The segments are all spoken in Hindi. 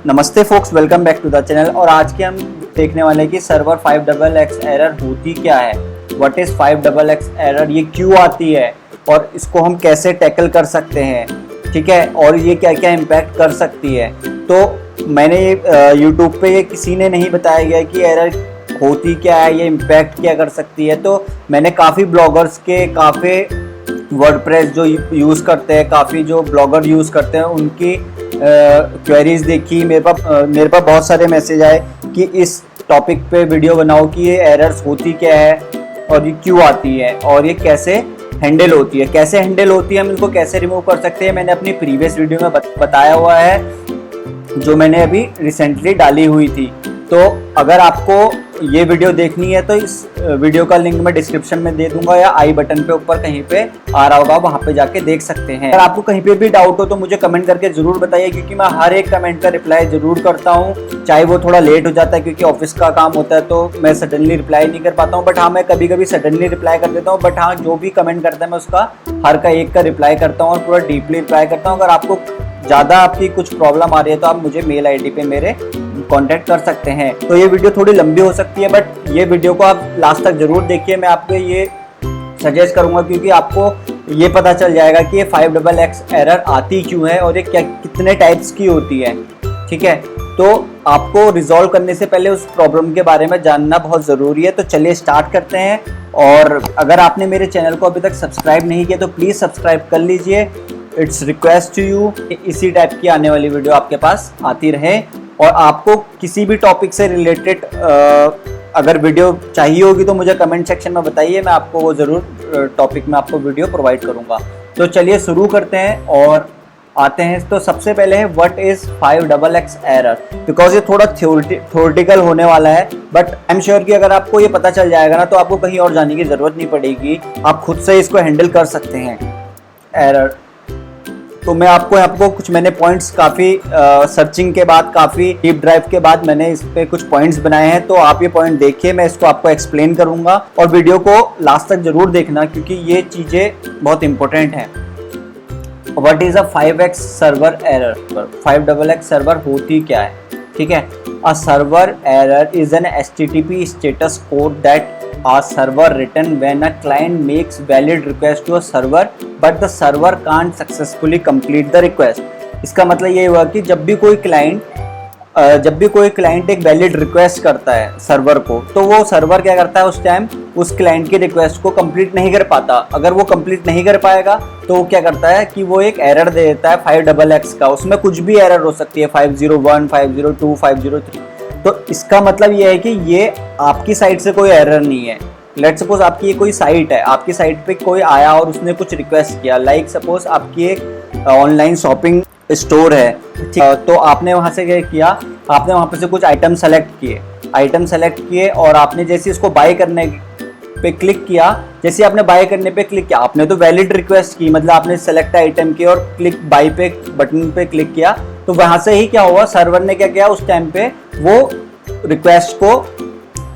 नमस्ते folks, welcome back to the channel. और आज के हम देखने वाले हैं कि सर्वर 5xx एरर होती क्या है, व्हाट इज 5xx एरर, ये क्यों आती है और इसको हम कैसे टैकल कर सकते हैं, ठीक है, और ये क्या क्या इम्पैक्ट कर सकती है। तो मैंने यूट्यूब पे ये किसी ने नहीं बताया गया कि एरर होती क्या है, ये इम्पैक्ट क्या कर सकती है। तो मैंने काफ़ी ब्लॉगर्स के, काफ़ी वर्डप्रेस जो यूज़ करते हैं, काफ़ी जो ब्लॉगर यूज़ करते हैं उनकी क्वेरीज देखी। मेरे पास बहुत सारे मैसेज आए कि इस टॉपिक पे वीडियो बनाओ कि ये एरर्स होती क्या है और ये क्यों आती है और ये कैसे हैंडल होती है, हम इनको कैसे रिमूव कर सकते हैं। मैंने अपनी प्रीवियस वीडियो में बताया हुआ है, जो मैंने अभी रिसेंटली डाली हुई थी। तो अगर आपको ये वीडियो देखनी है तो इस वीडियो का लिंक मैं डिस्क्रिप्शन में दे दूंगा या आई बटन पे ऊपर कहीं पे आ रहा होगा, वहां पे जाके देख सकते हैं। अगर आपको कहीं पे भी डाउट हो तो मुझे कमेंट करके जरूर बताइए, क्योंकि मैं हर एक कमेंट का रिप्लाई जरूर करता हूँ, चाहे वो थोड़ा लेट हो जाता है क्योंकि ऑफिस का काम होता है तो मैं सडनली रिप्लाई नहीं कर पाता हूँ। बट हाँ, मैं कभी कभी सडनली रिप्लाई कर देता हूँ। बट हाँ, जो भी कमेंट करता है मैं उसका हर का एक का रिप्लाई करता हूँ और पूरा डीपली रिप्लाई करता हूँ। अगर आपको ज़्यादा आपकी कुछ प्रॉब्लम आ रही है तो आप मुझे मेल ID पे मेरे कांटेक्ट कर सकते हैं। तो ये वीडियो थोड़ी लंबी हो सकती है, बट ये वीडियो को आप लास्ट तक जरूर देखिए। मैं आपको ये सजेस्ट करूंगा क्योंकि आपको ये पता चल जाएगा कि ये 5xx एरर आती क्यों है और ये क्या कितने टाइप्स की होती है, ठीक है। तो आपको रिजॉल्व करने से पहले उस प्रॉब्लम के बारे में जानना बहुत ज़रूरी है। तो चलिए स्टार्ट करते हैं। और अगर आपने मेरे चैनल को अभी तक सब्सक्राइब नहीं किया तो प्लीज़ सब्सक्राइब कर लीजिए। इट्स रिक्वेस्ट टू यू, इसी टाइप की आने वाली वीडियो आपके पास आती रहे। और आपको किसी भी टॉपिक से रिलेटेड अगर वीडियो चाहिए होगी तो मुझे कमेंट सेक्शन में बताइए, मैं आपको वो ज़रूर टॉपिक में आपको वीडियो प्रोवाइड करूँगा। तो चलिए शुरू करते हैं और आते हैं। तो सबसे पहले है what is 5xx error, because ये थोड़ा थ्योरेटिकल होने वाला है। बट आई एम श्योर कि अगर आपको ये पता चल जाएगा ना तो आपको कहीं और जाने की ज़रूरत नहीं पड़ेगी, आप खुद से इसको हैंडल कर सकते हैं एरर। तो मैं आपको कुछ मैंने पॉइंट्स काफ़ी सर्चिंग के बाद, काफ़ी डीप ड्राइव के बाद मैंने इस पे कुछ पॉइंट्स बनाए हैं। तो आप ये पॉइंट देखिए, मैं इसको आपको एक्सप्लेन करूंगा और वीडियो को लास्ट तक जरूर देखना क्योंकि ये चीज़ें बहुत इंपॉर्टेंट हैं। What is a 5x server error, 5xx server होती क्या है, ठीक है। A server error is N HTTP status code that a server written when a client makes valid request to a server but the server can't successfully complete the request। इसका मतलब ये हुआ कि जब भी कोई क्लाइंट एक वैलिड रिक्वेस्ट करता है सर्वर को, तो वो सर्वर क्या करता है, उस टाइम उस क्लाइंट की रिक्वेस्ट को कंप्लीट नहीं कर पाता। अगर वो कंप्लीट नहीं कर पाएगा तो वो क्या करता है कि वो एक एरर दे देता है 5xx का। उसमें कुछ भी एरर हो सकती है, 501, 502, 503। तो इसका मतलब ये है कि ये आपकी साइड से कोई एरर नहीं है। लेट्स सपोज आपकी ये कोई साइट है, आपकी साइट पे कोई आया और उसने कुछ रिक्वेस्ट किया, लाइक सपोज आपकी एक ऑनलाइन शॉपिंग स्टोर है, तो आपने वहाँ से क्या किया, आपने वहाँ पे से कुछ आइटम सेलेक्ट किए और आपने जैसे इसको बाय करने पे क्लिक किया, जैसे आपने बाय करने पे क्लिक किया, आपने तो वैलिड रिक्वेस्ट की, मतलब आपने सेलेक्ट आइटम की और क्लिक बाय पे बटन पे क्लिक किया। तो वहां से ही क्या हुआ, सर्वर ने क्या किया, उस टाइम पे वो रिक्वेस्ट को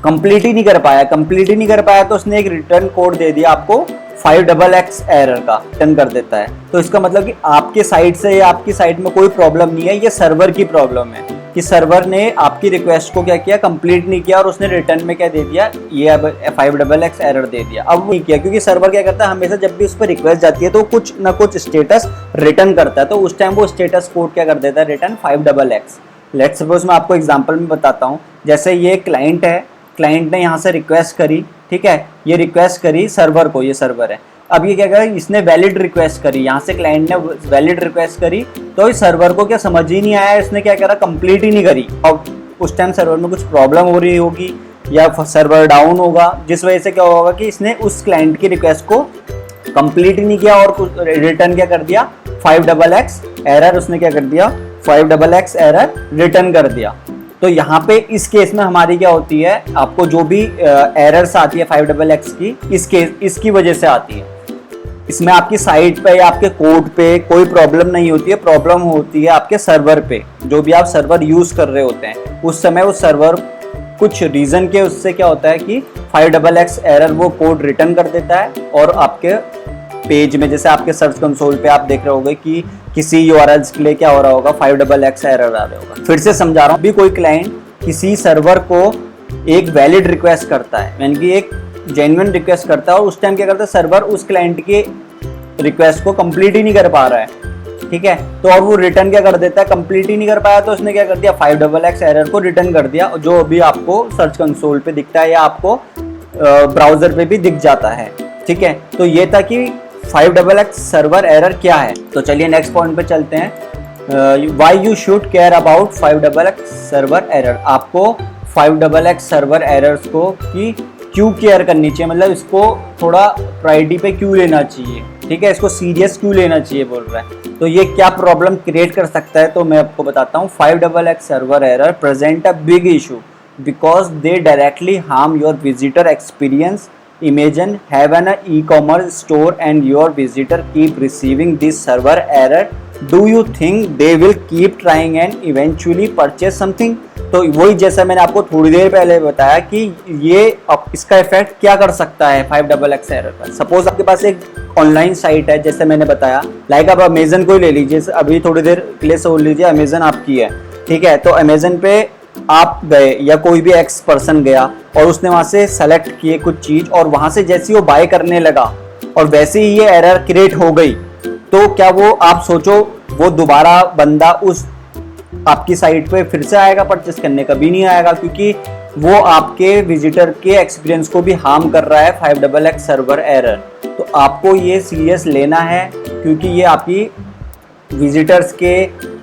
कंप्लीट ही नहीं कर पाया तो उसने एक रिटर्न कोड दे दिया आपको 5xx एरर का, रिटर्न कर देता है। तो इसका मतलब कि आपके साइड से या आपकी साइड में कोई प्रॉब्लम नहीं है, ये सर्वर की प्रॉब्लम है कि सर्वर ने आपकी रिक्वेस्ट को क्या किया, कंप्लीट नहीं किया और उसने रिटर्न में क्या दे दिया, ये अब 5xx एरर दे दिया। अब वो नहीं किया क्योंकि सर्वर क्या करता है, हमेशा जब भी उस पर रिक्वेस्ट जाती है तो कुछ ना कुछ स्टेटस रिटर्न करता है। तो उस टाइम वो स्टेटस कोड क्या कर देता है, रिटर्न 5xx। लेट्स सपोज मैं आपको एग्जांपल में बताता हूँ। जैसे ये क्लाइंट है, क्लाइंट ने यहाँ से रिक्वेस्ट करी, ठीक है, ये रिक्वेस्ट करी सर्वर को, ये सर्वर है। अब ये क्या करा, इसने वैलिड रिक्वेस्ट करी, यहाँ से क्लाइंट ने वैलिड रिक्वेस्ट करी, तो इस सर्वर को क्या समझ ही नहीं आया, इसने क्या करा, कंप्लीट ही नहीं करी। अब उस टाइम सर्वर में कुछ प्रॉब्लम हो रही होगी या सर्वर डाउन होगा, जिस वजह से क्या होगा कि इसने उस क्लाइंट की रिक्वेस्ट को कंप्लीट ही नहीं किया और रिटर्न क्या कर दिया, 5xx एरर उसने क्या कर दिया, 5xx एरर रिटर्न कर दिया। तो यहाँ पे इस केस में हमारी क्या होती है, आपको जो भी एरर्स आती है 5xx की, इसकी वजह से आती है। इसमें आपकी साइट पे या आपके कोड पे कोई प्रॉब्लम नहीं होती है, प्रॉब्लम होती है आपके सर्वर पे। जो भी आप सर्वर यूज कर रहे होते हैं उस समय वो सर्वर कुछ रीजन के उससे क्या होता है कि 5xx एरर वो कोड रिटर्न कर देता है और आपके पेज में, जैसे आपके सर्च कंसोल पे आप देख रहे होगे कि किसी यूआरएल्स के लिए क्या हो रहा होगा, 5xx एरर आ रहा होगा। फिर से समझा रहा हूँ, भी कोई क्लाइंट किसी सर्वर को एक वैलिड रिक्वेस्ट करता है, यानी कि एक जेन्युइन रिक्वेस्ट करता है, और उस टाइम क्या करता है सर्वर उस क्लाइंट के रिक्वेस्ट को कंप्लीट ही नहीं कर पा रहा है, ठीक है, तो और वो रिटर्न क्या कर देता है, कंप्लीट ही नहीं कर पाया तो उसने क्या कर दिया, 5xx एरर को रिटर्न कर दिया, जो अभी आपको सर्च कंसोल पे दिखता है या आपको ब्राउजर पे भी दिख जाता है, ठीक है। तो ये था कि 5xx सर्वर एरर क्या है। तो चलिए नेक्स्ट पॉइंट पे चलते हैं, why you should care about 5xx server error. आपको 5xx सर्वर एरर्स को कि क्यों केयर करनी चाहिए, मतलब इसको थोड़ा प्रायोरिटी पे क्यों लेना चाहिए, ठीक है, इसको सीरियस क्यों लेना चाहिए बोल रहा है। तो ये क्या प्रॉब्लम क्रिएट कर सकता है, तो मैं आपको बताता हूँ। 5xx server error present a big issue because they directly harm your visitor experience. Imagine having an e-commerce store and your visitor keep receiving this server error. Do you think they will keep trying and eventually purchase something? तो वही जैसा मैंने आपको थोड़ी देर पहले बताया कि ये अब इसका इफेक्ट क्या कर सकता है 5xx एरर का। सपोज आपके पास एक ऑनलाइन साइट है, जैसे मैंने बताया, लाइक आप अमेजन को ही ले लीजिए, अभी थोड़ी देर के लिए सोच लीजिए अमेजन आपकी है, ठीक है, तो अमेजन पे आप गए या कोई भी एक्स पर्सन गया और उसने वहां से सेलेक्ट किए कुछ चीज, और वहां से जैसे वो बाय करने लगा और वैसे ही ये एरर क्रिएट हो गई, तो क्या वो, आप सोचो, वो दोबारा बंदा उस आपकी साइट पे फिर से आएगा परचेस करने? कभी नहीं आएगा, क्योंकि वो आपके विजिटर के एक्सपीरियंस को भी हार्म कर रहा है 5xx सर्वर एरर। तो आपको ये सीरियस लेना है, क्योंकि ये आपकी विजिटर्स के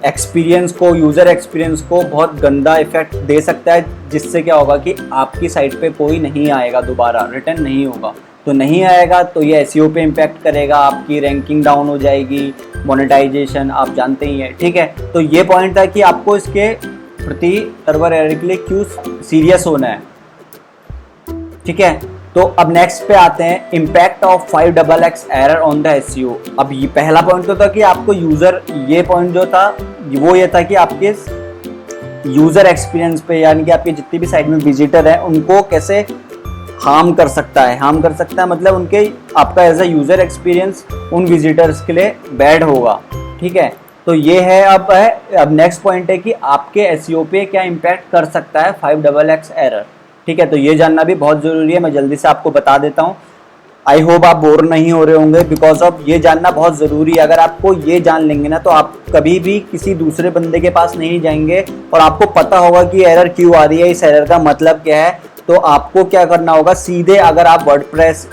एक्सपीरियंस को, यूज़र एक्सपीरियंस को बहुत गंदा इफेक्ट दे सकता है, जिससे क्या होगा कि आपकी साइट पे कोई नहीं आएगा, दोबारा रिटर्न नहीं होगा। तो नहीं आएगा तो ये एसईओ पे इम्पैक्ट करेगा, आपकी रैंकिंग डाउन हो जाएगी, मोनेटाइजेशन आप जानते ही हैं, ठीक है। तो ये पॉइंट था कि आपको इसके प्रति सर्वर एरर के लिए क्यों सीरियस होना है, ठीक है। तो अब नेक्स्ट पे आते हैं, impact of 5xx error on the SEO. अब ये पहला पॉइंट तो था कि आपको यूजर, ये पॉइंट जो था वो ये था कि आपके यूजर एक्सपीरियंस पे, यानी कि आपके जितनी भी साइट में विजिटर है उनको कैसे हार्म कर सकता है। हार्म कर सकता है मतलब उनके, आपका एज अ यूजर एक्सपीरियंस उन विजिटर्स के लिए बैड होगा, ठीक है। तो ये है। अब नेक्स्ट पॉइंट है कि आपके एसईओ पे क्या इम्पैक्ट कर सकता है 5xx एरर, ठीक है। तो ये जानना भी बहुत ज़रूरी है, मैं जल्दी से आपको बता देता हूँ। आई होप आप बोर नहीं हो रहे होंगे, बिकॉज ऑफ ये जानना बहुत ज़रूरी है। अगर आपको ये जान लेंगे ना तो आप कभी भी किसी दूसरे बंदे के पास नहीं जाएंगे और आपको पता होगा कि एरर क्यों आ रही है, इस एरर का मतलब क्या है। तो आपको क्या करना होगा, सीधे अगर आप वर्डप्रेस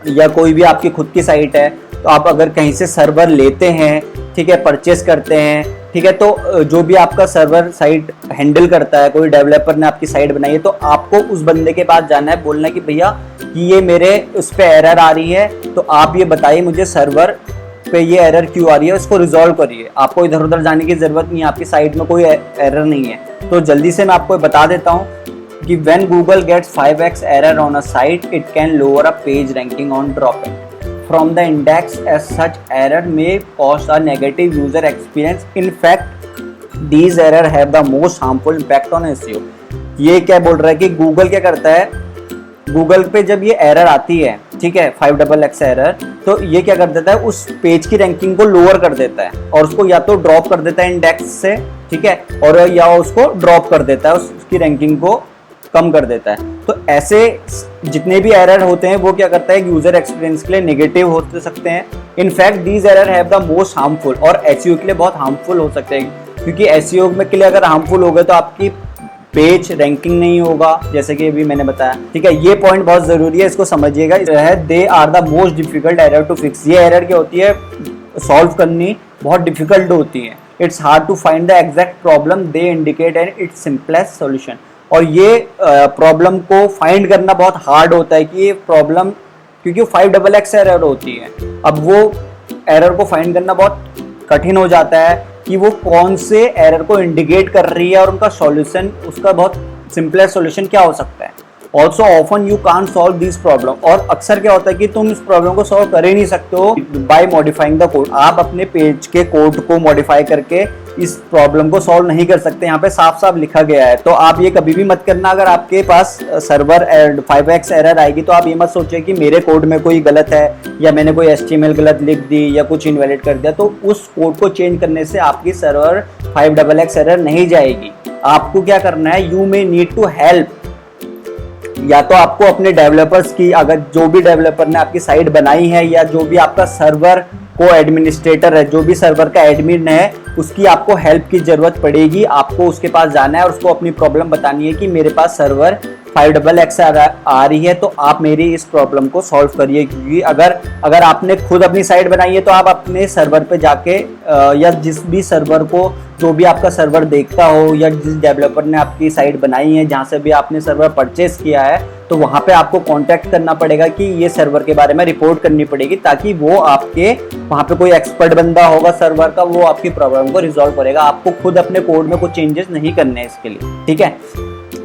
या कोई भी आपकी खुद की साइट है, तो आप अगर कहीं से सर्वर लेते हैं, ठीक है, परचेस करते हैं, ठीक है, तो जो भी आपका सर्वर साइट हैंडल करता है, कोई डेवलपर ने आपकी साइट बनाई है, तो आपको उस बंदे के पास जाना है, बोलना है कि भैया कि ये मेरे उस पर एरर आ रही है, तो आप ये बताइए मुझे सर्वर पे ये एरर क्यों आ रही है, उसको रिजॉल्व करिए। आपको इधर उधर जाने की ज़रूरत नहीं है, आपकी साइट में कोई एरर नहीं है। तो जल्दी से मैं आपको बता देता हूँ कि when Google gets 5x error on a site, it can lower a page ranking on dropping from the index. As such, error may cause a negative user experience. In fact, these error have the most harmful impact on SEO. ये क्या बोल रहा है कि Google क्या करता है, Google पे जब ये एरर आती है, ठीक है, 5xx एरर, तो ये क्या कर देता है, उस पेज की रैंकिंग को लोअर कर देता है और उसको या तो ड्रॉप कर देता है इंडेक्स से, ठीक है, और या उसको ड्रॉप कर देता है, उसकी रैंकिंग को कम कर देता है। तो ऐसे जितने भी एरर होते हैं वो क्या करता है, यूजर एक्सपीरियंस के लिए नेगेटिव हो सकते हैं। In fact these error have the most harmful, और एसईओ के लिए बहुत हार्मफुल हो सकते हैं, क्योंकि एसईओ में के लिए अगर हार्मफुल हो गए तो आपकी पेज रैंकिंग नहीं होगा, जैसे कि अभी मैंने बताया, ठीक है। ये पॉइंट बहुत जरूरी है, इसको समझिएगा। They are the most difficult error to fix. ये एरर क्या होती है, सॉल्व करनी बहुत डिफिकल्ट होती है। It's hard to find the exact problem they indicate and its simplest solution. और ये प्रॉब्लम को फाइंड करना बहुत हार्ड होता है कि ये प्रॉब्लम, क्योंकि 5xx एरर होती है। अब वो एरर को फाइंड करना बहुत कठिन हो जाता है कि वो कौन से एरर को इंडिकेट कर रही है और उनका सॉल्यूशन, उसका बहुत सिंपलेस्ट सॉल्यूशन क्या हो सकता है। Also often you can't solve this problem, और अक्सर क्या होता है कि तुम इस प्रॉब्लम को सॉल्व कर ही नहीं सकते हो बाय मॉडिफाइंग द कोड। आप अपने पेज के कोड को मॉडिफाई करके इस प्रॉब्लम को सॉल्व नहीं कर सकते, यहाँ पे साफ साफ लिखा गया है। तो आप ये कभी भी मत करना, अगर आपके पास सर्वर 5x एरर आएगी तो आप ये मत सोचिए कि मेरे कोड में कोई गलत है या मैंने कोई HTML गलत लिख दी या कुछ इनवैलिड कर दिया, तो उस कोड को चेंज करने से आपकी सर्वर 5xx एरर नहीं जाएगी। आपको क्या करना है, you may need to help, या तो आपको अपने डेवलपर्स की, अगर जो भी डेवलपर ने आपकी साइट बनाई है या जो भी आपका सर्वर को एडमिनिस्ट्रेटर है, जो भी सर्वर का एडमिन है, उसकी आपको हेल्प की जरूरत पड़ेगी। आपको उसके पास जाना है और उसको अपनी प्रॉब्लम बतानी है कि मेरे पास सर्वर 5xx आ रही है, तो आप मेरी इस प्रॉब्लम को सॉल्व करिए। क्योंकि अगर आपने खुद अपनी साइट बनाई है तो आप अपने सर्वर पे जाके या जिस भी सर्वर को, जो भी आपका सर्वर देखता हो या जिस डेवलपर ने आपकी साइट बनाई है, जहाँ से भी आपने सर्वर परचेस किया है, तो वहाँ पे आपको कांटेक्ट करना पड़ेगा कि ये सर्वर के बारे में रिपोर्ट करनी पड़ेगी, ताकि वो आपके वहाँ पे कोई एक्सपर्ट बंदा होगा सर्वर का, वो आपकी प्रॉब्लम को रिजॉल्व करेगा। आपको खुद अपने कोड में कुछ चेंजेस नहीं करने हैं इसके लिए, ठीक है।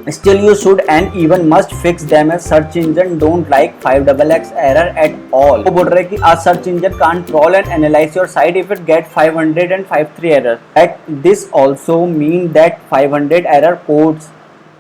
Still you should and even must fix them as search engine don't like 5xx error at all। वो बोल रहे हैं कि a search engine can't crawl and analyze your site if it get 500 and 53 error। At this also mean that 500 error codes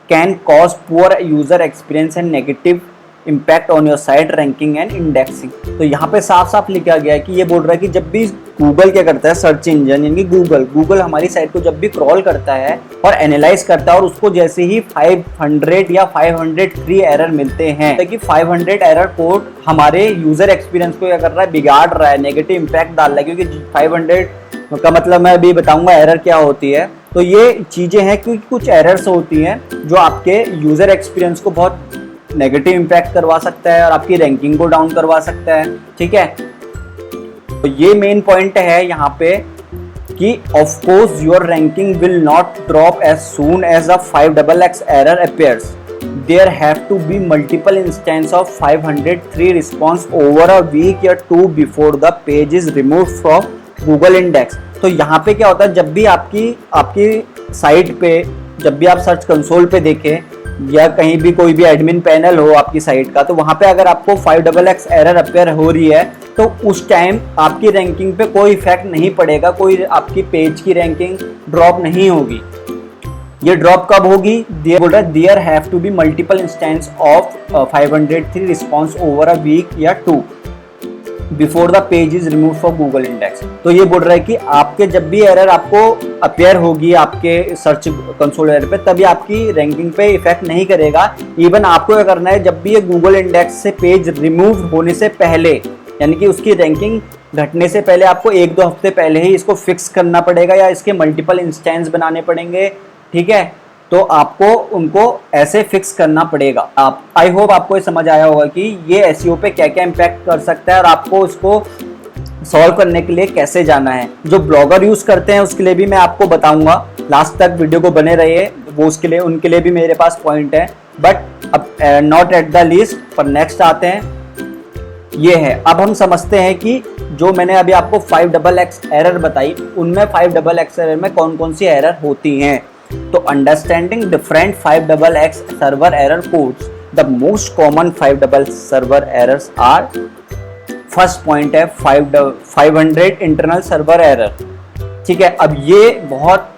can cause poor user experience and negative impact on your site ranking and indexing. तो यहाँ पे साफ साफ लिखा गया है कि ये बोल रहा है कि जब भी गूगल क्या करता है, सर्च इंजन यानी कि गूगल हमारी साइट को जब भी क्रॉल करता है और एनालाइज करता है, और उसको जैसे ही 500 या 503 एरर मिलते हैं, कि 500 एरर कोड हमारे यूजर एक्सपीरियंस को क्या कर रहा है, बिगाड़ रहा है, नेगेटिव इम्पैक्ट डाल रहा है। क्योंकि 500 का मतलब मैं अभी बताऊंगा एरर क्या होती है। तो ये चीजें हैं क्योंकि कुछ एरर्स होती हैं जो आपके यूजर एक्सपीरियंस को बहुत नेगेटिव इम्पैक्ट करवा सकता है और आपकी रैंकिंग को डाउन करवा सकता है, ठीक है। तो ये मेन पॉइंट है यहाँ पे कि of course your ranking will not drop as soon as a 5xx error appears. There have to be multiple instance of 503 response over a week या 2 before the page is removed from Google index. तो यहाँ पे क्या होता है, जब भी आपकी साइट पे, जब भी आप सर्च कंसोल पे देखें या कहीं भी कोई भी एडमिन पैनल हो आपकी साइट का, तो वहां पे अगर आपको 5xx एरर अपीयर हो रही है तो उस टाइम आपकी रैंकिंग पे कोई इफेक्ट नहीं पड़ेगा, कोई आपकी पेज की रैंकिंग ड्रॉप नहीं होगी। ये ड्रॉप कब होगी, बोल रहा है there have to be multiple instance of 503 response over a week या 2 before the page is remove from Google index. तो ये बोल रहा है कि आपके जब भी एरर आपको अपीयर होगी आपके सर्च कंसोल एरर पे, तभी आपकी रैंकिंग पे इफेक्ट नहीं करेगा। इवन आपको क्या करना है, जब भी ये गूगल इंडेक्स से पेज रिमूव होने से पहले, यानी कि उसकी रैंकिंग घटने से पहले, आपको 1-2 हफ्ते पहले ही इसको फिक्स करना पड़ेगा या इसके मल्टीपल इंस्टेंस बनाने पड़ेंगे, ठीक है। तो आपको उनको ऐसे फिक्स करना पड़ेगा। आप, आई होप आपको ये समझ आया होगा कि ये एसईओ पे क्या क्या इम्पैक्ट कर सकता है और आपको इसको सॉल्व करने के लिए कैसे जाना है। जो ब्लॉगर यूज करते हैं उसके लिए भी मैं आपको बताऊंगा, लास्ट तक वीडियो को बने रहिए, वो उसके लिए, उनके लिए भी मेरे पास पॉइंट है। बट अब नॉट एट द लीस्ट, पर नेक्स्ट आते हैं, ये है। अब हम समझते हैं कि जो मैंने अभी आपको 5xx एरर बताई, उनमें 5xx एरर में कौन कौन सी एरर होती हैं। तो understanding different 5xx server error codes, the most common 5xx server errors are, first point है 500 इंटरनल सर्वर एरर, ठीक है। अब ये बहुत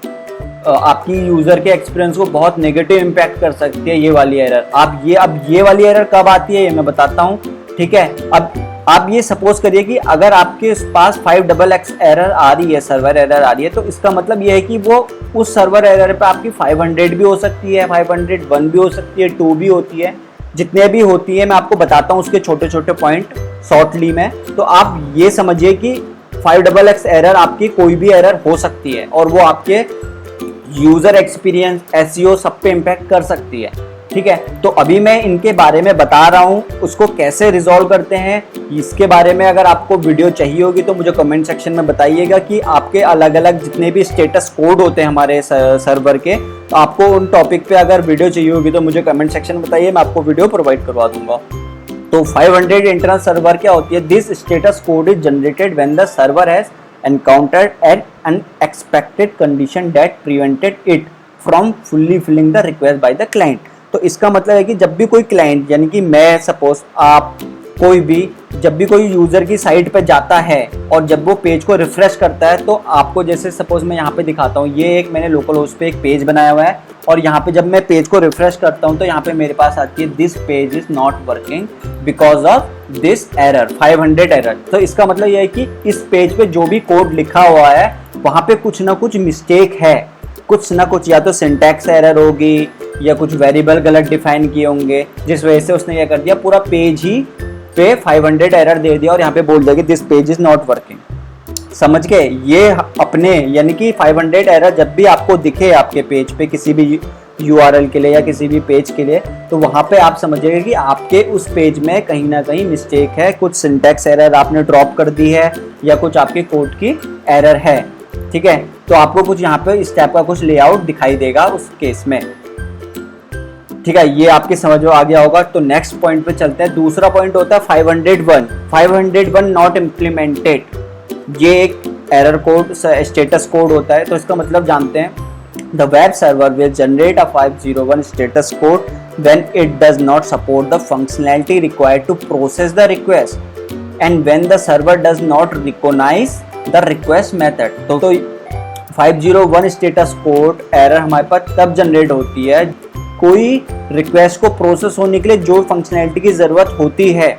आपकी यूजर के एक्सपीरियंस को बहुत नेगेटिव इम्पैक्ट कर सकती है ये वाली एरर। अब ये वाली एरर कब आती है ये मैं बताता हूँ, ठीक है। अब आप ये सपोज करिए कि अगर आपके पास 5xx एरर आ रही है, सर्वर एरर आ रही है, तो इसका मतलब ये है कि वो उस सर्वर एरर पे आपकी 500 भी हो सकती है, 501 भी हो सकती है, 2 भी होती है, जितने भी होती है मैं आपको बताता हूँ उसके छोटे छोटे पॉइंट शॉर्टली में। तो आप ये समझिए कि 5xx एरर आपकी कोई भी एरर हो सकती है और वो आपके यूजर एक्सपीरियंस, एसईओ सब पे इम्पैक्ट कर सकती है, ठीक है। तो अभी मैं इनके बारे में बता रहा हूँ, उसको कैसे रिजॉल्व करते हैं इसके बारे में अगर आपको वीडियो चाहिए होगी तो मुझे कमेंट सेक्शन में बताइएगा कि आपके अलग अलग जितने भी स्टेटस कोड होते हैं हमारे सर्वर के, तो आपको उन टॉपिक पे अगर वीडियो चाहिए होगी तो मुझे कमेंट सेक्शन में बताइए, मैं आपको वीडियो प्रोवाइड करवा दूंगा। तो 500 इंटरनल सर्वर क्या होती है, this status code is generated when the server has encountered an unexpected condition that prevented it from fully filling the request by the client. तो इसका मतलब है कि जब भी कोई क्लाइंट, यानी कि मैं सपोज, आप कोई भी जब भी कोई यूजर की साइट पे जाता है और जब वो पेज को रिफ्रेश करता है तो आपको, जैसे सपोज मैं यहाँ पे दिखाता हूँ, ये एक मैंने लोकल होस्ट पे एक पेज बनाया हुआ है और यहाँ पे जब मैं पेज को रिफ्रेश करता हूँ तो यहाँ पे मेरे पास आती है this page is not working because of this error 500 error. तो इसका मतलब ये है कि इस पेज पे जो भी कोड लिखा हुआ है वहाँ पे कुछ ना कुछ मिस्टेक है, कुछ ना कुछ, या तो सिंटैक्स एरर होगी या कुछ वेरिएबल गलत डिफाइन किए होंगे, जिस वजह से उसने क्या कर दिया, पूरा पेज ही पे 500 एरर दे दिया और यहाँ पे बोल दिया कि this page is not working. समझ गए? ये अपने यानी कि 500 एरर जब भी आपको दिखे आपके पेज पे किसी भी URL के लिए या किसी भी पेज के लिए, तो वहाँ पे आप समझिएगा कि आपके उस पेज में कहीं ना कहीं मिस्टेक है, कुछ सिंटैक्स एरर आपने ड्रॉप कर दी है या कुछ आपके कोड की एरर है। ठीक है, तो आपको कुछ यहाँ पे इस टाइप का कुछ लेआउट दिखाई देगा उस केस में। ठीक है, ये आपके समझ में आ गया होगा। तो नेक्स्ट पॉइंट पे चलते हैं। दूसरा पॉइंट होता है 501 नॉट इम्प्लीमेंटेड। ये एक एरर कोड, स्टेटस कोड होता है। तो इसका मतलब जानते हैं, the web server will generate a 501 status code when it does not support the functionality required to process the request and when the server does not recognise the request method. तो 501 स्टेटस कोड एरर हमारे पास तब जनरेट होती है कोई रिक्वेस्ट को प्रोसेस होने के लिए जो फंक्शनैलिटी की ज़रूरत होती है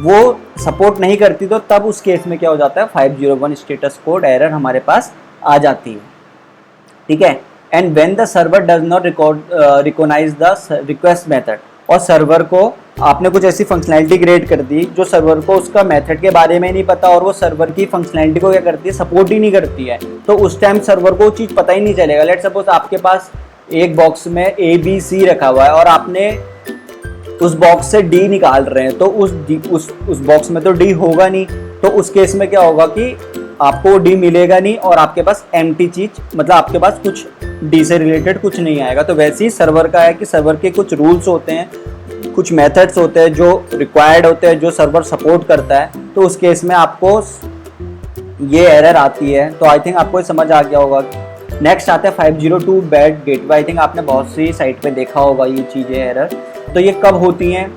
वो सपोर्ट नहीं करती, तो तब उस केस में क्या हो जाता है, 501 स्टेटस कोड एरर हमारे पास आ जाती है। ठीक है, and when the server does not recognise the request method, और सर्वर को आपने कुछ ऐसी फंक्शनैलिटी क्रिएट कर दी जो सर्वर को उसका मेथड के बारे में नहीं पता और वो सर्वर की फंक्शनैलिटी को क्या करती है, सपोर्ट ही नहीं करती है, तो उस टाइम सर्वर को वो चीज़ पता ही नहीं चलेगा। लेट सपोज आपके पास एक बॉक्स में ABC रखा हुआ है और आपने उस बॉक्स से D निकाल रहे हैं, तो उस बॉक्स में तो D होगा नहीं, तो उस केस में क्या होगा कि आपको D मिलेगा नहीं और आपके पास एम्प्टी चीज, मतलब आपके पास कुछ D से रिलेटेड कुछ नहीं आएगा। तो वैसे ही सर्वर का है कि सर्वर के कुछ रूल्स होते हैं, कुछ मेथड्स होते हैं जो रिक्वायर्ड होते हैं, जो सर्वर सपोर्ट करता है, तो उस केस में आपको ये एरर आती है। तो आई थिंक आपको समझ आ गया होगा। नेक्स्ट आता है 502 बैड गेटवे। आई थिंक आपने बहुत सी साइट पे देखा होगा ये चीज़ें एरर। तो ये कब होती हैं?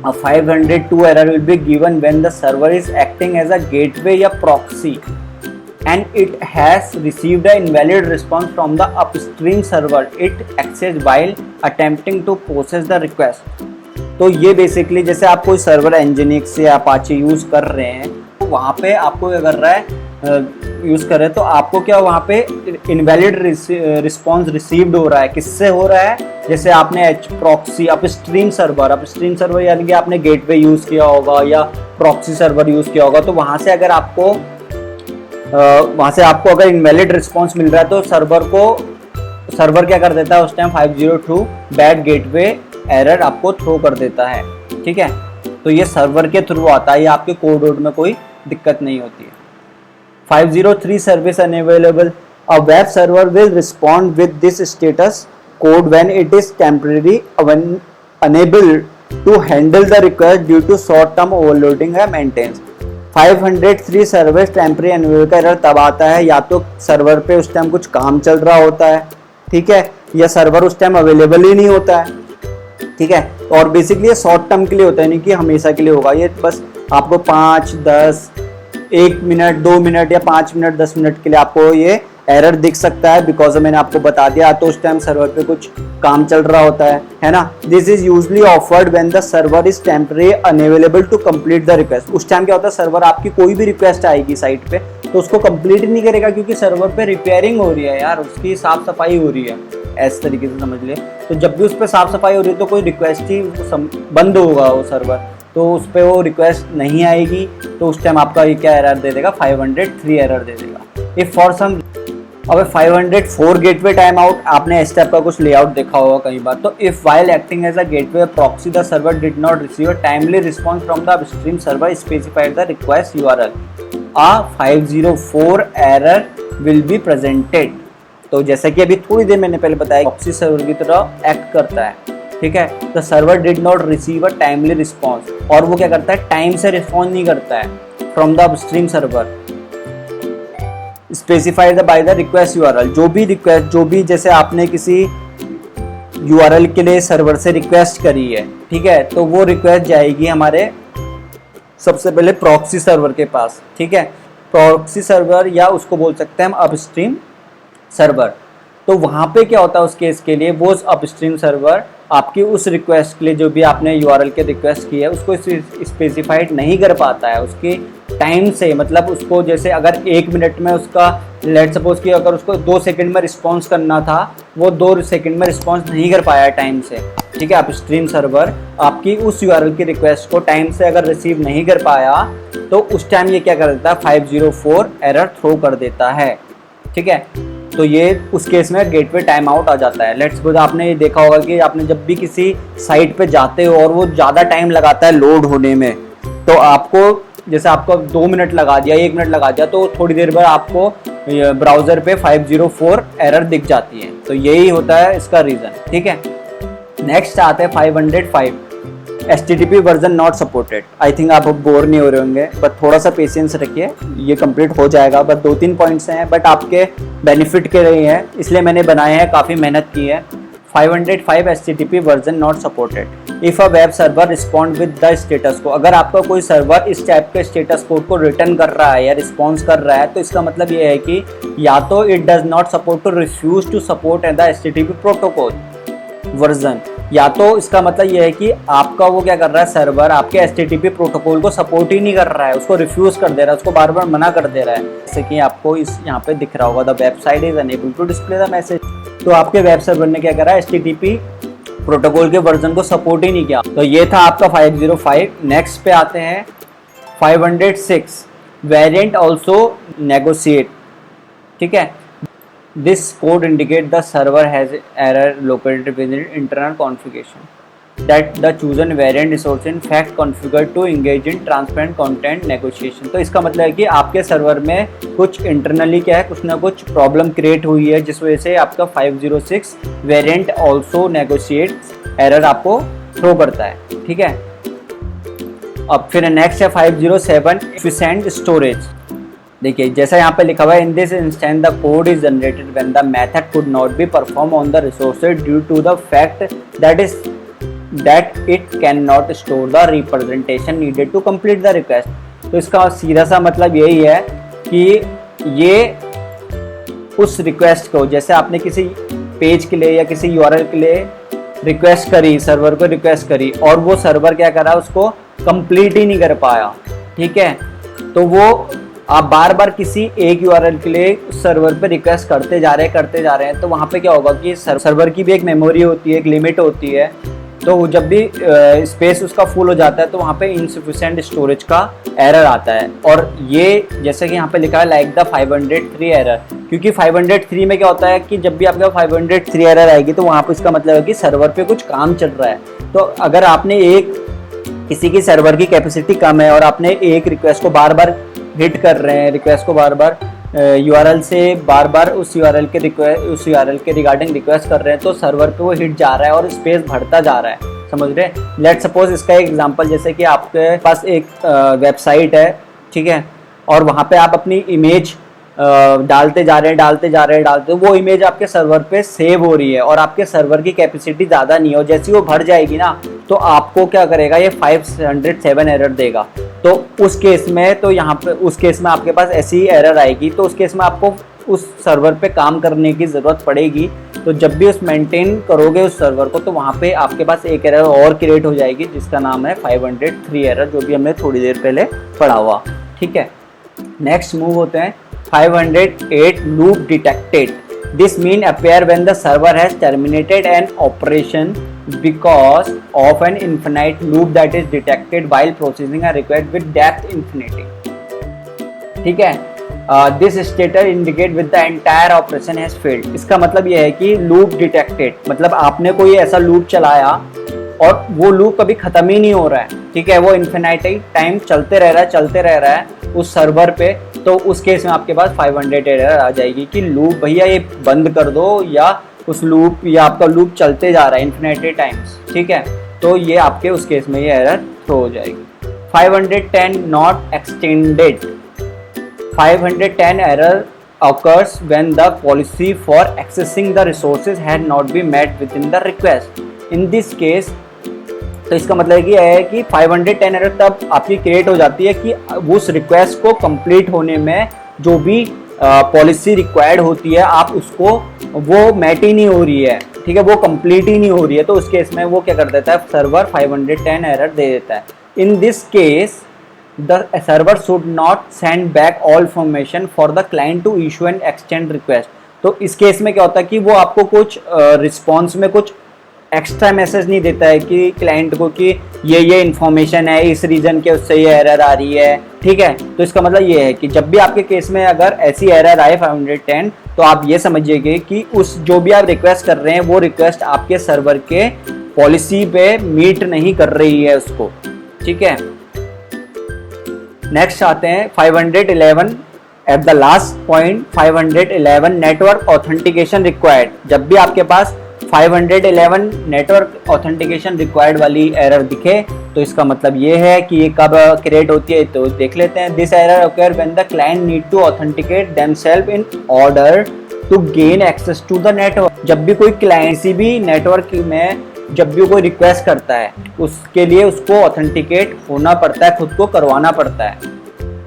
502 error will be given when the server is acting as a gateway या proxy and it has received a invalid response from the upstream server it access while attempting to process the request. तो ये बेसिकली जैसे आप कोई सर्वर एनजिनिक्स या अपाचे यूज़ कर रहे हैं, तो वहाँ पे आपको क्या कर रहा है, यूज़ कर रहे हैं, तो आपको क्या वहाँ पे इनवैलिड रिस्पॉन्स रिसीव्ड हो रहा है। किससे हो रहा है? जैसे आपने प्रॉक्सी, अपस्ट्रीम सर्वर यानी कि आपने गेटवे यूज़ किया होगा या प्रॉक्सी सर्वर यूज़ किया होगा, तो वहाँ से आपको अगर इनवैलिड रिस्पॉन्स मिल रहा है तो सर्वर क्या कर देता है उस टाइम, 502 बैड गेटवे एरर आपको थ्रो कर देता है। ठीक है, तो ये सर्वर के थ्रू आता है, ये आपके कोड वोड में कोई दिक्कत नहीं होती है। 503 service unavailable. A web server will respond with this status code when it is temporarily unable to handle the request due to short-term overloading or maintenance. 503 service temporary unavailable का एरर तब आता है या तो सर्वर पे उस टाइम कुछ काम चल रहा होता है, ठीक है, या सर्वर उस टाइम अवेलेबल ही नहीं होता है। ठीक है, और बेसिकली ये शॉर्ट टर्म के लिए होता है, नहीं कि हमेशा के लिए होगा। ये बस आपको 5, 10, 1 मिनट, 2 मिनट या 5 मिनट, 10 मिनट के लिए आपको ये एरर दिख सकता है, बिकॉज मैंने आपको बता दिया तो उस टाइम सर्वर पे कुछ काम चल रहा होता है ना। This is usually offered when the server is temporary unavailable to complete the request. उस टाइम क्या होता है, सर्वर आपकी कोई भी रिक्वेस्ट आएगी साइट पे तो उसको कंप्लीट नहीं करेगा, क्योंकि सर्वर पे रिपेयरिंग हो रही है यार, उसकी साफ सफाई हो रही है, ऐसे तरीके से समझ ले। तो जब भी उस पर साफ सफाई हो रही है तो कोई रिक्वेस्ट ही बंद होगा वो सर्वर, तो उस पर वो रिक्वेस्ट नहीं आएगी, तो उस टाइम आपका ये क्या एरर दे देगा, 503 एरर दे देगा। इफ फॉर सम, अब 504 गेटवे टाइम आउट, आपने इस टाइप का कुछ लेआउट देखा होगा कई बार। तो if while acting as a gateway proxy the server did not receive a timely response from the upstream server specified the request URL, a 504 error will be presented. तो जैसे कि अभी थोड़ी देर मैंने पहले बताया, प्रॉक्सी सर्वर की तरह एक्ट करता है, ठीक है। The server did not receive a timely response, और वो क्या करता है, टाइम से रिस्पॉन्ड नहीं करता है from the upstream server specified by the request URL. जो भी जैसे आपने किसी यूआरएल के लिए सर्वर से रिक्वेस्ट करी है, ठीक है, तो वो रिक्वेस्ट जाएगी हमारे सबसे पहले प्रॉक्सी सर्वर के पास, ठीक है। प्रॉक्सी सर्वर या उसको बोल सकते हैं हम अपस्ट्रीम सर्वर। तो वहाँ पे क्या होता है उस केस के लिए, वो अपस्ट्रीम सर्वर आपकी उस रिक्वेस्ट के लिए जो भी आपने यूआरएल के रिक्वेस्ट की है उसको स्पेसिफाइड नहीं कर पाता है उसके टाइम से। मतलब उसको जैसे अगर 1 मिनट में उसका लेट सपोज कि अगर उसको 2 सेकंड में रिस्पॉन्स करना था, वो 2 सेकंड में रिस्पॉन्स नहीं कर पाया टाइम से, ठीक है। अपस्ट्रीम सर्वर आपकी उस यूआरएल की रिक्वेस्ट को टाइम से अगर रिसीव नहीं कर पाया तो उस टाइम ये क्या कर देता है, 504 एरर थ्रो कर देता है, ठीक है। तो ये उस केस में गेटवे टाइम आउट आ जाता है। लेट्स सपोज आपने ये देखा होगा कि आपने जब भी किसी साइट पे जाते हो और वो ज़्यादा टाइम लगाता है लोड होने में, तो आपको जैसे आपको 2 मिनट लगा दिया, 1 मिनट लगा दिया, तो थोड़ी देर बाद आपको ब्राउज़र पे 504 एरर दिख जाती है। तो यही होता है इसका रीज़न, ठीक है। नेक्स्ट आते हैं 505 HTTP version not supported. I think आप बोर नहीं हो रहे होंगे, बट थोड़ा सा पेशेंस रखिए, ये कंप्लीट हो जाएगा। बस 2-3 पॉइंट्स हैं, बट आपके बेनिफिट के लिए हैं, इसलिए मैंने बनाए हैं, काफ़ी मेहनत की है। 505 HTTP version not supported. If a web server respond with the status को, अगर आपका कोई सर्वर इस टाइप के स्टेटस कोड को रिटर्न कर रहा है या रिस्पॉन्स कर रहा है, तो इसका मतलब ये है कि या तो it does not support to refuse to support and the HTTP protocol version, या तो इसका मतलब ये है कि आपका वो क्या कर रहा है, सर्वर आपके HTTP प्रोटोकॉल को सपोर्ट ही नहीं कर रहा है, उसको रिफ्यूज़ कर दे रहा है, उसको बार बार मना कर दे रहा है। जैसे कि आपको इस यहाँ पे दिख रहा होगा, the website is unable to display the message. तो आपके वेब सर्वर ने क्या करा, HTTP प्रोटोकॉल के वर्जन को सपोर्ट ही नहीं किया। तो ये था आपका 505। नेक्स्ट पे आते हैं 506 वेरिएंट ऑल्सो नेगोशिएट, ठीक है। This code indicates the server has error located within internal configuration that the chosen variant is also in fact configured to engage in transparent content negotiation। तो इसका मतलब है कि आपके सर्वर में कुछ इंटरनली क्या है, कुछ ना कुछ प्रॉब्लम क्रिएट हुई है, जिस वजह से आपका 506 वेरिएंट ऑल्सो नेगोशिएट एरर आपको थ्रो करता है, ठीक है। अब फिर नेक्स्ट है 507 एफिशिएंट स्टोरेज। देखिए जैसा यहाँ पे लिखा हुआ है, in this instance the code is generated when the method could not be perform on the resources due to the fact that it can not store the representation needed to complete the request. तो इसका सीधा सा मतलब यही है कि ये उस रिक्वेस्ट को, जैसे आपने किसी पेज के लिए या किसी यूआरएल के लिए रिक्वेस्ट करी, सर्वर को रिक्वेस्ट करी, और वो सर्वर क्या करा, उसको कंप्लीट ही नहीं कर पाया, ठीक है। तो वो आप बार बार किसी एक यूआरएल के लिए उस सर्वर पे रिक्वेस्ट करते जा रहे हैं, तो वहाँ पे क्या होगा कि सर्वर की भी एक मेमोरी होती है, एक लिमिट होती है। तो जब भी स्पेस उसका फुल हो जाता है तो वहाँ पे इनसफिशिएंट स्टोरेज का एरर आता है। और ये जैसे कि यहाँ पे लिखा है लाइक द 503 एरर, क्योंकि 503 में क्या होता है कि जब भी आपका 503 एरर आएगी तो वहाँ पे इसका मतलब है कि सर्वर पे कुछ काम चल रहा है। तो अगर आपने किसी की सर्वर की कैपेसिटी कम है और आपने एक रिक्वेस्ट को बार बार हिट कर रहे हैं, रिक्वेस्ट को बार बार यूआरएल से बार बार उस यूआरएल के रिगार्डिंग रिक्वेस्ट कर रहे हैं, तो सर्वर पे वो हिट जा रहा है और स्पेस बढ़ता जा रहा है, समझ रहे हैं। लेट्स सपोज इसका एक एग्जांपल, जैसे कि आपके पास एक वेबसाइट है, ठीक है, और वहाँ पे आप अपनी इमेज डालते जा रहे हैं, वो इमेज आपके सर्वर पे सेव हो रही है और आपके सर्वर की कैपेसिटी ज़्यादा नहीं है, और जैसे वो भर जाएगी ना तो आपको क्या करेगा, ये 507 एरर देगा। तो उस केस में, तो यहाँ पे उस केस में आपके पास ऐसी एरर आएगी, तो उस केस में आपको उस सर्वर पे काम करने की ज़रूरत पड़ेगी। तो जब भी उस मेंटेन करोगे उस सर्वर को, तो वहाँ पे आपके पास एक एरर और क्रिएट हो जाएगी जिसका नाम है 503 एरर, जो भी हमने थोड़ी देर पहले पढ़ा हुआ, ठीक है। नेक्स्ट मूव होते हैं 508 loop detected. This mean appear when the server has terminated an operation because of an infinite loop that is detected while processing a request with depth infinity, ठीक है। This status indicate with the entire operation has failed। इसका मतलब यह है कि लूप डिटेक्टेड मतलब आपने कोई ऐसा लूप चलाया और वो लूप कभी ख़त्म ही नहीं हो रहा है, ठीक है, वो इन्फिनाइट टाइम चलते रह रहा है उस सर्वर पे। तो उस केस में आपके पास 500 एरर आ जाएगी कि लूप भैया ये बंद कर दो, या उस लूप या आपका लूप चलते जा रहा है इन्फिनिटी टाइम्स, ठीक है। तो ये आपके उस केस में ये एरर थ्रो हो जाएगी। 510 not extended. 510 error occurs when the policy for accessing the resources had not been met within the request. In this case तो इसका मतलब ये है कि 510 एरर तब आपकी क्रिएट हो जाती है कि उस रिक्वेस्ट को कंप्लीट होने में जो भी पॉलिसी रिक्वायर्ड होती है आप उसको वो मैट ही नहीं हो रही है, ठीक है, वो कंप्लीट ही नहीं हो रही है। तो उस केस में वो क्या कर देता है, सर्वर 510 एरर दे देता है। In this case the server should not send back all information for the client to issue and extend request. तो इस केस में क्या होता है कि वो आपको कुछ रिस्पॉन्स में कुछ एक्स्ट्रा मैसेज नहीं देता है कि क्लाइंट को कि ये इन्फॉर्मेशन है, इस रीजन के उससे ये एरर आ रही है, ठीक है। तो इसका मतलब ये है कि जब भी आपके केस में अगर ऐसी एरर आए 510, तो आप ये समझिएगा कि उस जो भी आप रिक्वेस्ट कर रहे हैं वो रिक्वेस्ट आपके सर्वर के पॉलिसी पे मीट नहीं कर रही है उसको, ठीक है। नेक्स्ट आते हैं 511 at the last point 511 network authentication required. जब भी आपके पास 511 नेटवर्क ऑथेंटिकेशन रिक्वायर्ड वाली एरर दिखे तो इसका मतलब ये है कि ये कब क्रिएट होती है, तो देख लेते हैं। This error occur when the client need to authenticate themselves in order to gain access to the network. जब भी कोई क्लाइंट किसी भी नेटवर्क में जब भी कोई रिक्वेस्ट करता है उसके लिए उसको ऑथेंटिकेट होना पड़ता है, खुद को करवाना पड़ता है,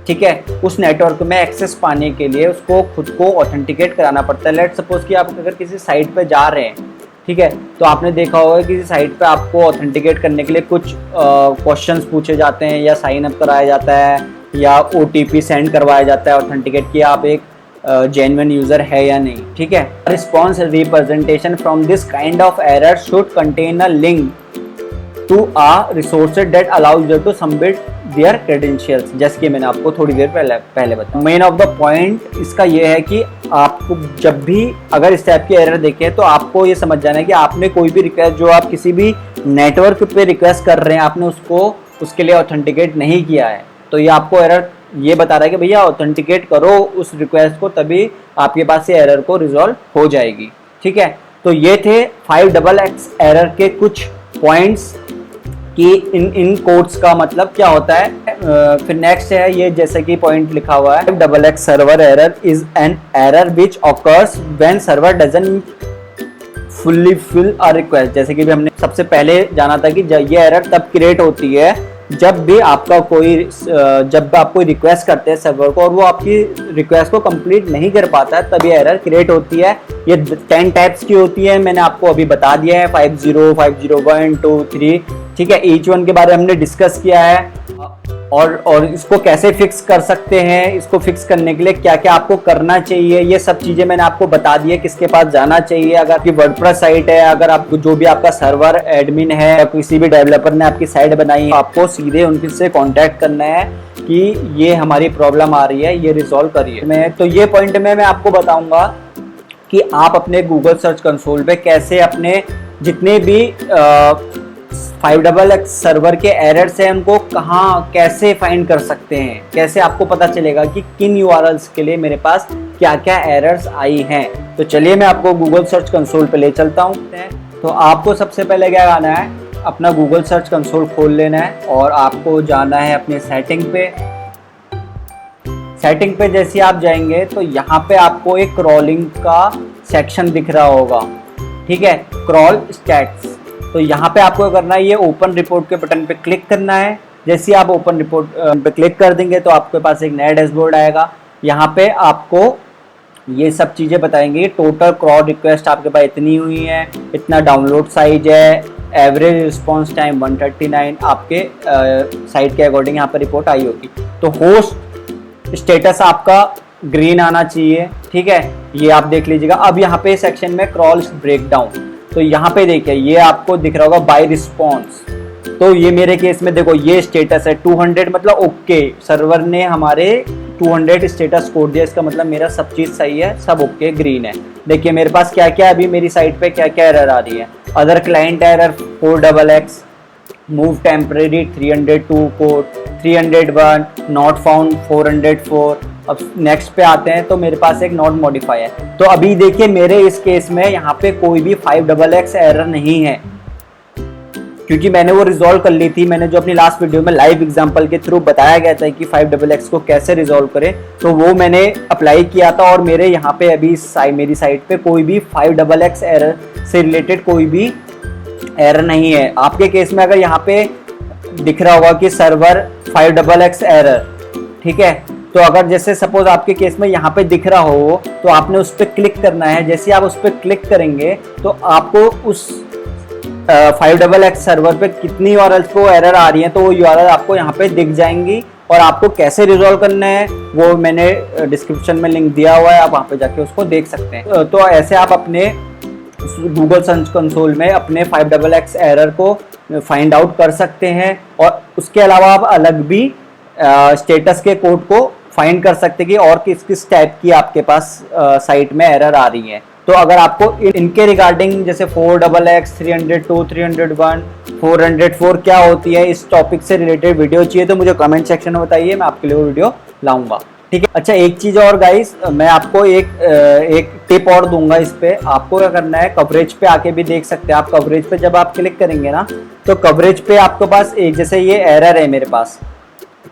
ठीक है। उस नेटवर्क में एक्सेस पाने के लिए उसको खुद को ऑथेंटिकेट कराना पड़ता है। लेट सपोज कि आप अगर किसी साइट पे जा रहे हैं, ठीक है, तो आपने देखा होगा किसी साइट पे आपको ऑथेंटिकेट करने के लिए कुछ क्वेश्चंस पूछे जाते हैं या साइन अप कराया जाता है या OTP सेंड करवाया जाता है ऑथेंटिकेट कि आप एक जेन्युइन यूजर है या नहीं, ठीक है। Response representation from this kind of error should contain a link to a resources that allow user to submit their credentials, जैसे कि मैंने आपको थोड़ी देर पहले बताया। मेन ऑफ द पॉइंट इसका ये है कि आपको जब भी अगर इस टाइप की एरर देखें तो आपको ये समझ जाना है कि आपने कोई भी रिक्वेस्ट जो आप किसी भी नेटवर्क पे रिक्वेस्ट कर रहे हैं आपने उसको उसके लिए ऑथेंटिकेट नहीं किया है। तो ये आपको एरर ये बता रहा है कि भैया ऑथेंटिकेट करो उस रिक्वेस्ट को, तभी आपके पास ये एरर को रिजॉल्व हो जाएगी, ठीक है। तो ये थे 5XX एरर के कुछ पॉइंट्स कि इन कोड्स का मतलब क्या होता है। फिर नेक्स्ट है ये, जैसे कि पॉइंट लिखा हुआ है 5XX server error is an error which occurs when server doesn't fully fill a request. जैसे कि भी हमने सबसे पहले जाना था कि ये एरर तब क्रिएट होती है जब भी आपका जब आप कोई रिक्वेस्ट करते हैं सर्वर को और वो आपकी रिक्वेस्ट को कंप्लीट नहीं कर पाता है, तब ये एरर क्रिएट होती है। ये 10 टाइप्स की होती है, मैंने आपको अभी बता दिया है 50, 501, 2, 3, ठीक है। ईच वन के बारे में हमने डिस्कस किया है और इसको कैसे फिक्स कर सकते हैं, इसको फिक्स करने के लिए क्या क्या आपको करना चाहिए, ये सब चीजें मैंने आपको बता दी है। किसके पास जाना चाहिए, अगर आपकी वर्डप्रेस साइट है, अगर आप जो भी आपका सर्वर एडमिन है या किसी भी डेवलपर ने आपकी साइट बनाई है, आपको सीधे उनसे कांटेक्ट करना है कि ये हमारी प्रॉब्लम आ रही है, ये रिजॉल्व करिए। तो ये पॉइंट में मैं आपको बताऊंगा कि आप अपने गूगल सर्च कंसोल पे कैसे अपने जितने भी 5XX सर्वर के एरर्स हैं उनको कहाँ कैसे फाइंड कर सकते हैं, कैसे आपको पता चलेगा कि किन URLs के लिए मेरे पास क्या क्या एरर्स आई हैं। तो चलिए मैं आपको गूगल सर्च कंसोल पे ले चलता हूँ। तो आपको सबसे पहले क्या करना है, अपना गूगल सर्च कंसोल खोल लेना है और आपको जाना है अपने सेटिंग पे। सेटिंग पे जैसे आप जाएंगे तो यहाँ पे आपको एक क्रॉलिंग का सेक्शन दिख रहा होगा, ठीक है, क्रॉल स्टैट्स। तो यहाँ पे आपको करना है ये ओपन रिपोर्ट के बटन पे क्लिक करना है। जैसे आप ओपन रिपोर्ट पे क्लिक कर देंगे तो आपके पास एक नया डैशबोर्ड आएगा। यहाँ पे आपको ये सब चीज़ें बताएंगे। टोटल क्रॉल रिक्वेस्ट आपके पास इतनी हुई है, इतना डाउनलोड साइज है, एवरेज रिस्पॉन्स टाइम 139 आपके साइट के अकॉर्डिंग यहाँ पर रिपोर्ट आई होगी। तो होस्ट स्टेटस आपका ग्रीन आना चाहिए, ठीक है, ये आप देख लीजिएगा। अब यहाँ पे सेक्शन में क्रॉल ब्रेकडाउन, तो यहाँ पे देखिए ये आपको दिख रहा होगा बाय रिस्पॉन्स। तो ये मेरे केस में देखो ये स्टेटस है 200, मतलब ओके, सर्वर ने हमारे 200 स्टेटस कोड दिया, इसका मतलब मेरा सब चीज़ सही है, सब ओके ग्रीन है। देखिए मेरे पास क्या क्या अभी मेरी साइट पे क्या क्या एरर आ रही है। Other client error 4XX, move temporary 302 code 301, not found 404। अब नेक्स्ट पे आते हैं तो मेरे पास एक नॉट मॉडिफाई है। तो अभी देखिए मेरे इस केस में यहाँ पे कोई भी 5XX एरर नहीं है क्योंकि मैंने वो रिजॉल्व कर ली थी। मैंने जो अपनी लास्ट वीडियो में लाइव एग्जांपल के थ्रू बताया गया था कि 5XX को कैसे रिजॉल्व करें, तो वो मैंने अप्लाई किया था और मेरे यहाँ पे अभी मेरी साइट पे कोई भी 5XX एरर से रिलेटेड कोई भी एरर नहीं है। आपके केस में अगर यहाँ पे दिख रहा होगा कि सर्वर 5XX एरर, ठीक है, तो अगर जैसे सपोज आपके केस में यहाँ पे दिख रहा हो तो आपने उस पर क्लिक करना है। जैसे आप उस पर क्लिक करेंगे तो आपको उस 5XX सर्वर पे कितनी यूआरएल्स को एरर आ रही है तो वो यूआरएल आपको यहाँ पे दिख जाएंगी। और आपको कैसे रिजॉल्व करना है वो मैंने डिस्क्रिप्शन में लिंक दिया हुआ है, आप वहाँ पे जाके उसको देख सकते हैं। तो ऐसे आप अपने गूगल सर्च कंसोल में अपने 5XX एरर को फाइंड आउट कर सकते हैं। और उसके अलावा आप अलग भी स्टेटस के कोड को फाइंड कर सकते हैं कि और किस किस टाइप की आपके पास साइट में एरर आ रही है। तो अगर आपको इनके रिगार्डिंग जैसे 4XX, 302, 301, 404 क्या होती है, इस टॉपिक से रिलेटेड वीडियो चाहिए तो मुझे कमेंट सेक्शन में बताइए, मैं आपके लिए वो वीडियो लाऊंगा, ठीक है। अच्छा, एक चीज़ और गाइस, मैं आपको एक टिप और दूंगा इस पे। आपको क्या करना है, कवरेज पे आके भी देख सकते हैं आप। कवरेज पे जब आप क्लिक करेंगे ना तो कवरेज पे आपके पास एक जैसे ये एरर है मेरे पास,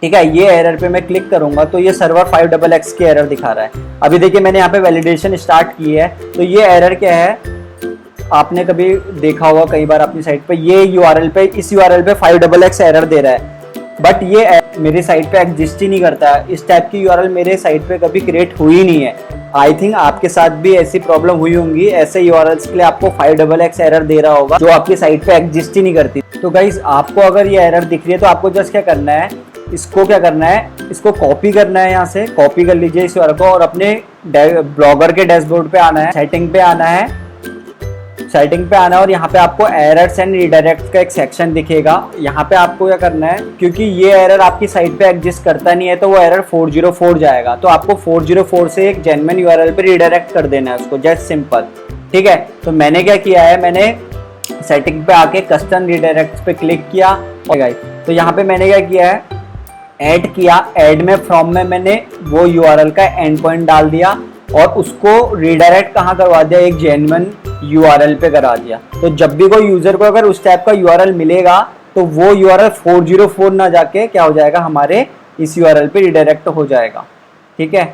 ठीक है, ये एरर पे मैं क्लिक करूंगा तो ये सर्वर 5XX की एरर दिखा रहा है। अभी देखिए मैंने यहाँ पे वैलिडेशन स्टार्ट की है तो ये एरर क्या है, आपने कभी देखा होगा कई बार अपनी साइट पे ये यूआरएल पे, इस यूआरएल पे 5XX एरर दे रहा है, बट ये मेरी साइट पे एग्जिस्ट ही नहीं करता। इस टाइप की यूआरएल मेरे साइट पे कभी क्रिएट हुई नहीं है। आई थिंक आपके साथ भी ऐसी प्रॉब्लम हुई होंगी, ऐसे यूआरएल्स के लिए आपको 5XX एरर दे रहा होगा जो आपकी साइट पे एग्जिस्ट ही नहीं करती। तो गाइस, आपको अगर ये एरर दिख रही है तो आपको जस्ट क्या करना है, इसको क्या करना है, इसको कॉपी करना है, यहाँ से कॉपी कर लीजिए इस यूआरएल को और अपने ब्लॉगर के डैशबोर्ड पे आना है, सेटिंग पे आना है, सेटिंग पे आना है और यहाँ पे आपको एरर्स एंड रीडायरेक्ट का एक सेक्शन दिखेगा। यहाँ पे आपको क्या करना है, क्योंकि ये एरर आपकी साइट पे एग्जिस्ट करता नहीं है तो वो एरर 404 जाएगा, तो आपको 404 से एक जेन्युइन यूआरएल पे रीडायरेक्ट कर देना है उसको, जस्ट सिंपल, ठीक है। तो मैंने क्या किया है, मैंने सेटिंग पे आके कस्टम रीडायरेक्ट पे क्लिक किया और तो यहाँ पे मैंने क्या किया है, ऐड किया, ऐड में फ्रॉम में मैंने वो यूआरएल का एंड पॉइंट डाल दिया और उसको रीडायरेक्ट कहाँ करवा दिया, एक जेन्युइन यूआरएल पे करा दिया। तो जब भी कोई यूजर को अगर उस टाइप का यूआरएल मिलेगा तो वो यूआरएल 404 ना जाके क्या हो जाएगा, हमारे इस यूआरएल पे रीडायरेक्ट हो जाएगा, ठीक है।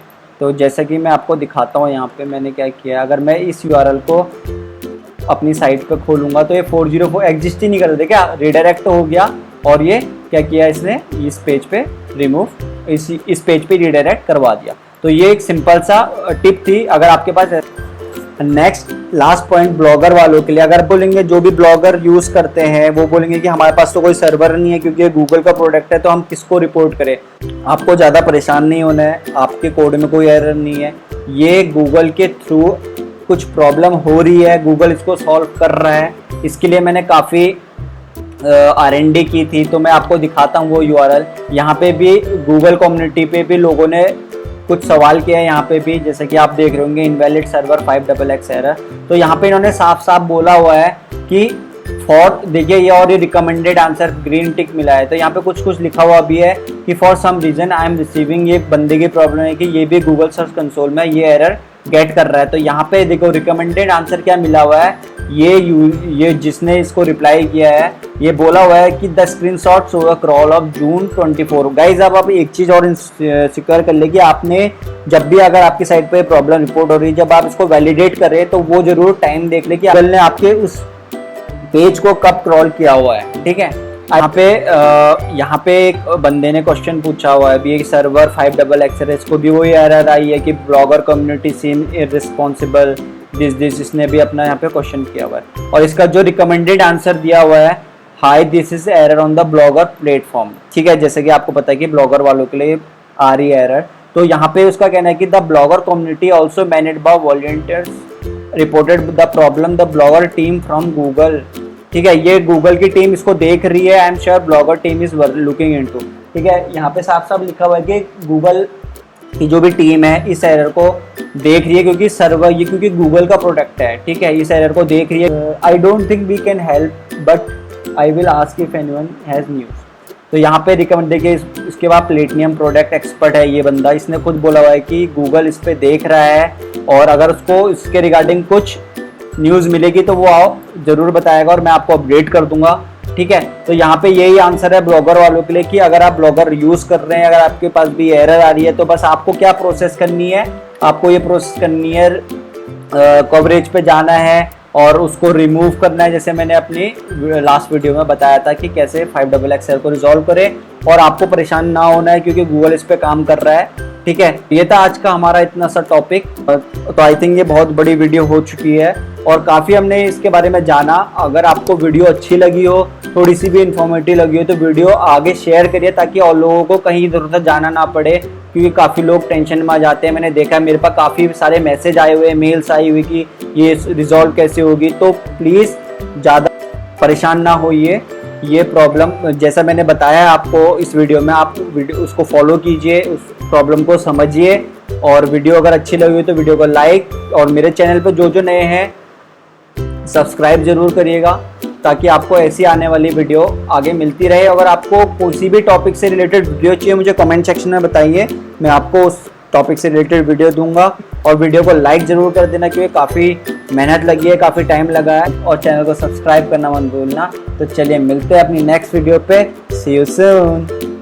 तो जैसे कि मैं आपको दिखाता हूँ, यहाँ पे मैंने क्या किया, अगर मैं इस यूआरएल को अपनी साइट पे खोलूंगा तो ये 404 एग्जिस्ट ही नहीं कर रहे, क्या रीडायरेक्ट हो गया और ये क्या किया इसने, इस पेज पे रिमूव, इस पेज पे रीडायरेक्ट करवा दिया। तो ये एक सिंपल सा टिप थी अगर आपके पास। नेक्स्ट लास्ट पॉइंट ब्लॉगर वालों के लिए, अगर बोलेंगे जो भी ब्लॉगर यूज करते हैं वो बोलेंगे कि हमारे पास तो कोई सर्वर नहीं है क्योंकि ये गूगल का प्रोडक्ट है तो हम किसको रिपोर्ट करें। आपको ज़्यादा परेशान नहीं होना है, आपके कोड में कोई एरर नहीं है, ये गूगल के थ्रू कुछ प्रॉब्लम हो रही है, गूगल इसको सॉल्व कर रहा है। इसके लिए मैंने काफ़ी R&D की थी, तो मैं आपको दिखाता हूँ वो यूआरएल। यहाँ पे भी गूगल कम्युनिटी पे भी लोगों ने कुछ सवाल किया है, यहाँ पे भी जैसे कि आप देख रहे होंगे इनवैलिड सर्वर 5XX एरर। तो यहाँ पे इन्होंने साफ साफ बोला हुआ है कि फॉर, देखिए ये और ये रिकमेंडेड आंसर ग्रीन टिक मिला है, तो यहाँ पे कुछ कुछ लिखा हुआ भी है कि for some reason I am receiving, ये बंदे की प्रॉब्लम है कि ये भी गूगल सर्च कंसोल में ये एरर गेट कर रहा है। तो यहाँ पे देखो रिकमेंडेड आंसर क्या मिला हुआ है, ये जिसने इसको रिप्लाई किया है ये बोला हुआ है कि the screenshot show a crawl of June 24। Guys अब आप एक चीज़ और सिक्योर कर ले कि आपने जब भी अगर आपकी साइट पे प्रॉब्लम रिपोर्ट हो रही है, जब आप इसको वैलिडेट कर रहे हैं तो वो जरूर टाइम देख ले कि गूगल ने आपके उस पेज को कब क्रॉल किया हुआ है, ठीक है। यहाँ पे एक बंदे ने क्वेश्चन पूछा हुआ है भी, सर्वर 5XX एरर, इसको भी वही एरर आई है कि blogger community seem irresponsible this, इसने भी अपना यहाँ पे क्वेश्चन किया हुआ है। और इसका जो रिकमेंडेड आंसर दिया हुआ है, high this is error on the blogger platform, ठीक है। जैसे कि आपको पता है कि ब्लॉगर वालों के लिए आ रही है एरर, तो यहाँ पे उसका कहना है कि the blogger community also managed by volunteers reported the problem the blogger team from Google, ठीक है। ये गूगल की टीम इसको देख रही है, I am sure blogger team is looking into, ठीक है। यहाँ पे साफ साफ लिखा हुआ है कि गूगल की जो भी टीम है इस एरर को देख रही है, क्योंकि सर्वर ये क्योंकि गूगल का प्रोडक्ट है, ठीक है, इस एरर को देख रही है। I don't think we can help but I will ask if anyone has news. तो यहाँ पे रिकमेंड देखिए, इसके बाद प्लेटिनियम प्रोडक्ट एक्सपर्ट है ये बंदा, इसने खुद बोला हुआ है कि गूगल इस पे देख रहा है और अगर उसको इसके रिगार्डिंग कुछ न्यूज़ मिलेगी तो वो जरूर बताएगा और मैं आपको अपडेट कर दूंगा, ठीक है। तो यहाँ पे यही आंसर है ब्लॉगर वालों के लिए कि अगर आप ब्लॉगर यूज़ कर रहे हैं, अगर आपके पास भी एरर आ रही है तो बस आपको क्या प्रोसेस करनी है, आपको ये प्रोसेस करनी है, कवरेज पे जाना है, और उसको रिमूव करना है, जैसे मैंने अपनी लास्ट वीडियो में बताया था कि कैसे 5XX एरर को रिजॉल्व करें। और आपको परेशान ना होना है क्योंकि गूगल इस पे काम कर रहा है। ठीक है, ये था आज का हमारा इतना सा टॉपिक। तो आई थिंक ये बहुत बड़ी वीडियो हो चुकी है और काफ़ी हमने इसके बारे में जाना। अगर आपको वीडियो अच्छी लगी हो, थोड़ी सी भी इन्फॉर्मेटिव लगी हो, तो वीडियो आगे शेयर करिए ताकि और लोगों को कहीं इधर उधर जाना ना पड़े, क्योंकि काफ़ी लोग टेंशन में आ जाते हैं। मैंने देखा मेरे पास काफ़ी सारे मैसेज आए हुए, मेल्स आई हुई कि ये रिजॉल्व कैसे होगी। तो प्लीज़ ज़्यादा परेशान ना होइए। ये प्रॉब्लम जैसा मैंने बताया आपको इस वीडियो में, आप उसको फॉलो कीजिए, उस प्रॉब्लम को समझिए। और वीडियो अगर अच्छी लगी हो तो वीडियो को लाइक, और मेरे चैनल पर जो नए हैं सब्सक्राइब जरूर करिएगा ताकि आपको ऐसी आने वाली वीडियो आगे मिलती रहे। अगर आपको किसी भी टॉपिक से रिलेटेड वीडियो चाहिए मुझे कमेंट सेक्शन में बताइए, मैं आपको उस टॉपिक से रिलेटेड वीडियो दूंगा। और वीडियो को लाइक जरूर कर देना क्योंकि काफ़ी मेहनत लगी है, काफ़ी टाइम लगा है। और चैनल को सब्सक्राइब करना मत भूलना। तो चलिए मिलते हैं अपनी नेक्स्ट वीडियो पे। सी यू सून।